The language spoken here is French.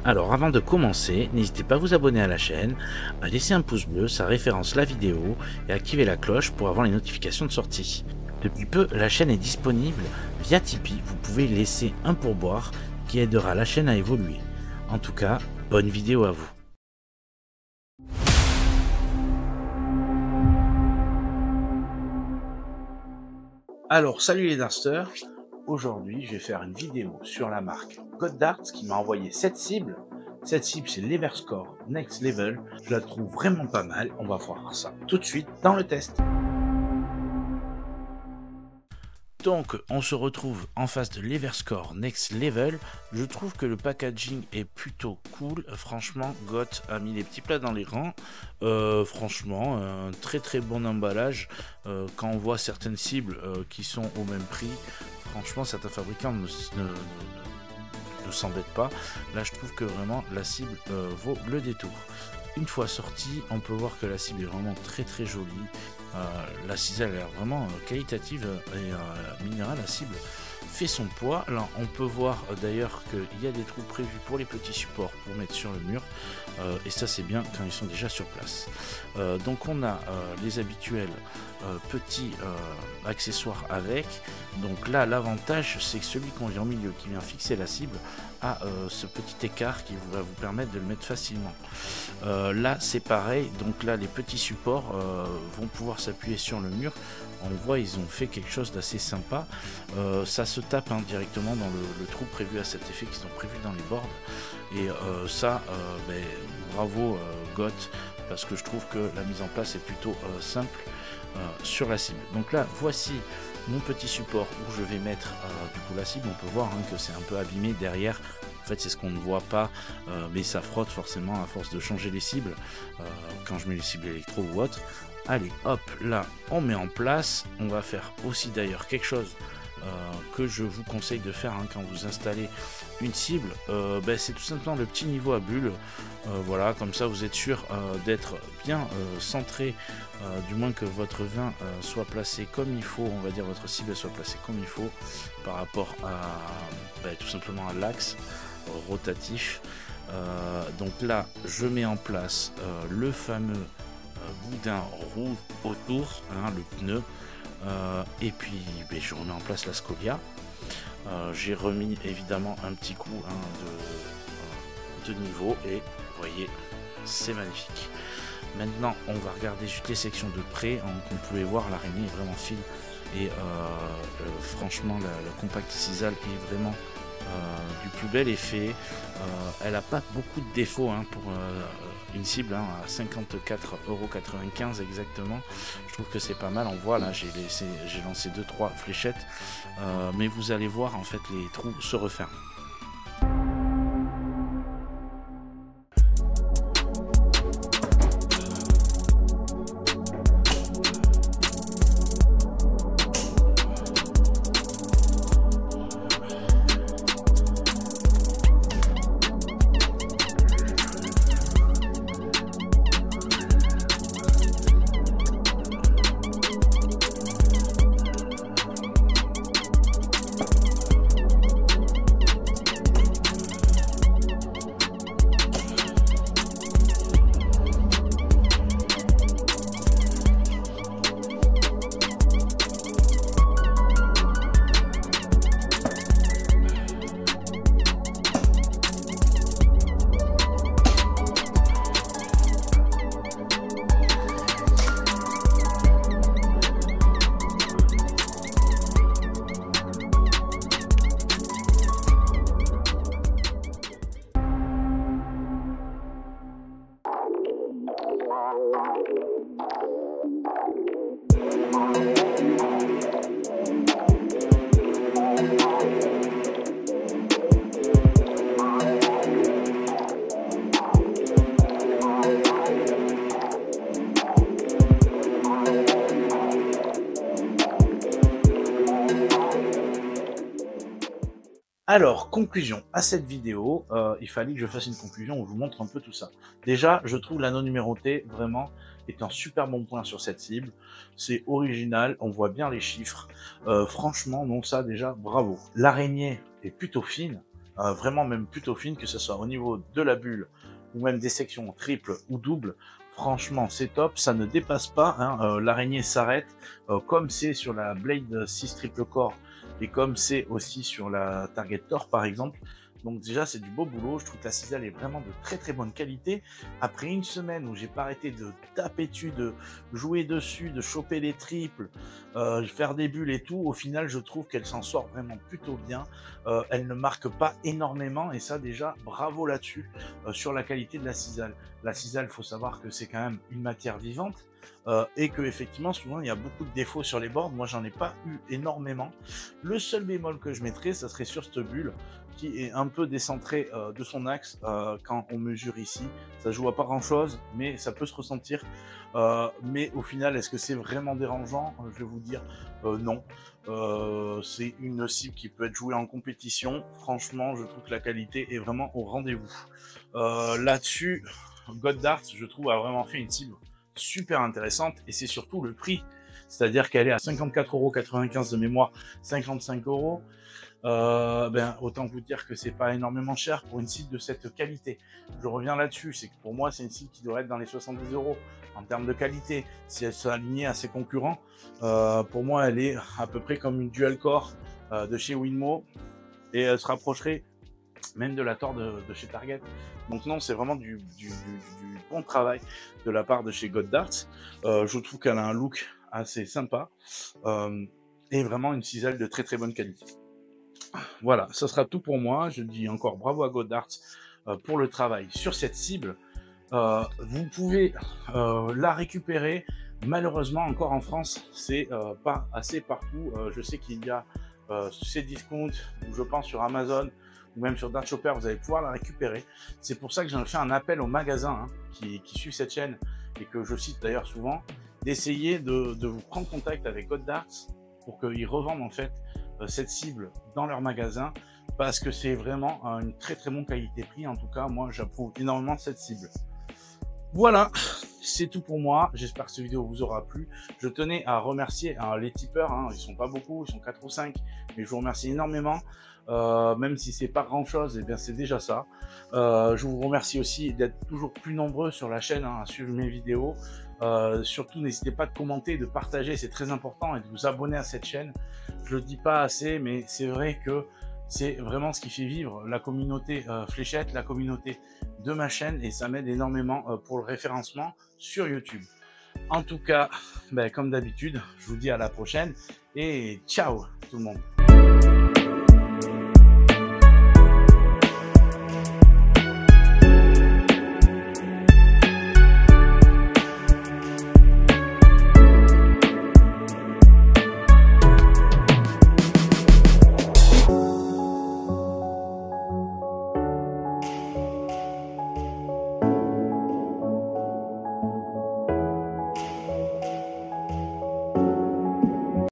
Alors avant de commencer, n'hésitez pas à vous abonner à la chaîne, à laisser un pouce bleu, ça référence la vidéo et à activer la cloche pour avoir les notifications de sortie. Depuis peu, la chaîne est disponible via Tipeee, vous pouvez laisser un pourboire qui aidera la chaîne à évoluer. En tout cas, bonne vidéo à vous. Alors salut les Darsters, aujourd'hui je vais faire une vidéo sur la marque GodDarts qui m'a envoyé cette cible. Cette cible c'est l'Everscore Next Level, je la trouve vraiment pas mal, on va voir ça tout de suite dans le test. Donc on se retrouve en face de l'Everscore Next Level. Je trouve que le packaging est plutôt cool. Franchement, Got a mis les petits plats dans les rangs. Franchement, un très bon emballage. Quand on voit certaines cibles qui sont au même prix, franchement certains fabricants ne s'embêtent pas. Là je trouve que vraiment la cible vaut le détour. Une fois sortie, on peut voir que la cible est vraiment très jolie. La ciselle a l'air vraiment qualitative et minérale, la cible fait son poids. Là on peut voir d'ailleurs qu'il y a des trous prévus pour les petits supports pour mettre sur le mur et ça c'est bien quand ils sont déjà sur place. Donc on a les habituels petits accessoires avec. Donc là l'avantage c'est que celui qu'on vient au milieu qui vient fixer la cible a ce petit écart qui va vous permettre de le mettre facilement. Là c'est pareil, donc là les petits supports vont pouvoir s'appuyer sur le mur. On voit ils ont fait quelque chose d'assez sympa. Ça se tape directement dans le trou prévu à cet effet qu'ils ont prévu dans les boards. Et ça, bravo Got, parce que je trouve que la mise en place est plutôt simple sur la cible. Donc là, voici mon petit support où je vais mettre du coup la cible. On peut voir que c'est un peu abîmé derrière. En fait, c'est ce qu'on ne voit pas, mais ça frotte forcément à force de changer les cibles quand je mets les cibles électro ou autre. Allez, hop, là, on met en place. On va faire aussi d'ailleurs quelque chose que je vous conseille de faire quand vous installez une cible. C'est tout simplement le petit niveau à bulles. Voilà, comme ça vous êtes sûr d'être bien centré, du moins que votre vin soit placé comme il faut, on va dire votre cible soit placée comme il faut par rapport à tout simplement à l'axe rotatif. Donc là je mets en place le fameux boudin roux autour, le pneu, et puis je remets en place la scolia. J'ai remis évidemment un petit coup de niveau et vous voyez c'est magnifique. Maintenant on va regarder juste les sections de près. Comme vous pouvez voir, l'araignée est vraiment fine et franchement la compact cisale est vraiment du plus bel effet. Elle n'a pas beaucoup de défauts pour une cible à 54,95 € exactement. Je trouve que c'est pas mal. On voit là j'ai lancé 2-3 fléchettes, mais vous allez voir en fait les trous se referment. Alors, conclusion à cette vidéo, il fallait que je fasse une conclusion où je vous montre un peu tout ça. Déjà, je trouve l'anneau numéroté vraiment est un super bon point sur cette cible. C'est original, on voit bien les chiffres. Franchement, donc ça déjà, bravo. L'araignée est plutôt fine. vraiment même plutôt fine, que ce soit au niveau de la bulle ou même des sections triples ou doubles. Franchement, c'est top, ça ne dépasse pas, hein, l'araignée s'arrête, comme c'est sur la Blade 6 triple core et comme c'est aussi sur la Target Tor par exemple. Donc déjà, c'est du beau boulot, je trouve que la ciselle est vraiment de très très bonne qualité. Après une semaine où j'ai pas arrêté de taper dessus, de jouer dessus, de choper les triples, faire des bulles et tout, au final, je trouve qu'elle s'en sort vraiment plutôt bien. Elle ne marque pas énormément et ça déjà, bravo là-dessus, sur la qualité de la ciselle. La ciselle, il faut savoir que c'est quand même une matière vivante et que effectivement, souvent, il y a beaucoup de défauts sur les boards. Moi, j'en ai pas eu énormément. Le seul bémol que je mettrais, ça serait sur cette bulle qui est un peu décentrée de son axe quand on mesure ici. Ça joue à pas grand-chose, mais ça peut se ressentir. Mais au final, est-ce que c'est vraiment dérangeant? Je vais vous dire non. C'est une cible qui peut être jouée en compétition. Franchement, je trouve que la qualité est vraiment au rendez-vous. Là-dessus, Goddard, je trouve, a vraiment fait une cible super intéressante et c'est surtout le prix. C'est-à-dire qu'elle est à 54,95 € de mémoire, 55 €. Ben, autant vous dire que c'est pas énormément cher pour une cible de cette qualité. Je reviens là-dessus, c'est que pour moi, c'est une cible qui devrait être dans les 70 € en termes de qualité. Si elle s'alignait à ses concurrents, pour moi, elle est à peu près comme une dual core de chez Winmo et elle se rapprocherait même de la Tor de chez Target. Donc non, c'est vraiment du bon travail de la part de chez Goddard. Je trouve qu'elle a un look assez sympa et vraiment une ciselle de très très bonne qualité. Voilà, ça sera tout pour moi. Je dis encore bravo à Goddard pour le travail sur cette cible. Vous pouvez la récupérer. Malheureusement, encore en France, c'est pas assez partout. Je sais qu'il y a ces discounts, je pense sur Amazon ou même sur Dart Shopper, vous allez pouvoir la récupérer. C'est pour ça que j'ai fait un appel aux magasins qui suivent cette chaîne et que je cite d'ailleurs souvent, d'essayer de vous prendre contact avec Goddard pour qu'ils revendent en fait cette cible dans leur magasin parce que c'est vraiment une très très bonne qualité-prix. En tout cas, moi j'approuve énormément cette cible. Voilà, c'est tout pour moi. J'espère que cette vidéo vous aura plu. Je tenais à remercier les tipeurs. Ils sont pas beaucoup, ils sont 4 ou 5, mais je vous remercie énormément. Même si c'est pas grand chose, et bien c'est déjà ça. Je vous remercie aussi d'être toujours plus nombreux sur la chaîne à suivre mes vidéos. Surtout n'hésitez pas de commenter, de partager, c'est très important, et de vous abonner à cette chaîne. Je le dis pas assez, mais c'est vrai que c'est vraiment ce qui fait vivre la communauté Fléchette, la communauté de ma chaîne, et ça m'aide énormément pour le référencement sur YouTube. En tout cas, comme d'habitude, je vous dis à la prochaine et ciao tout le monde.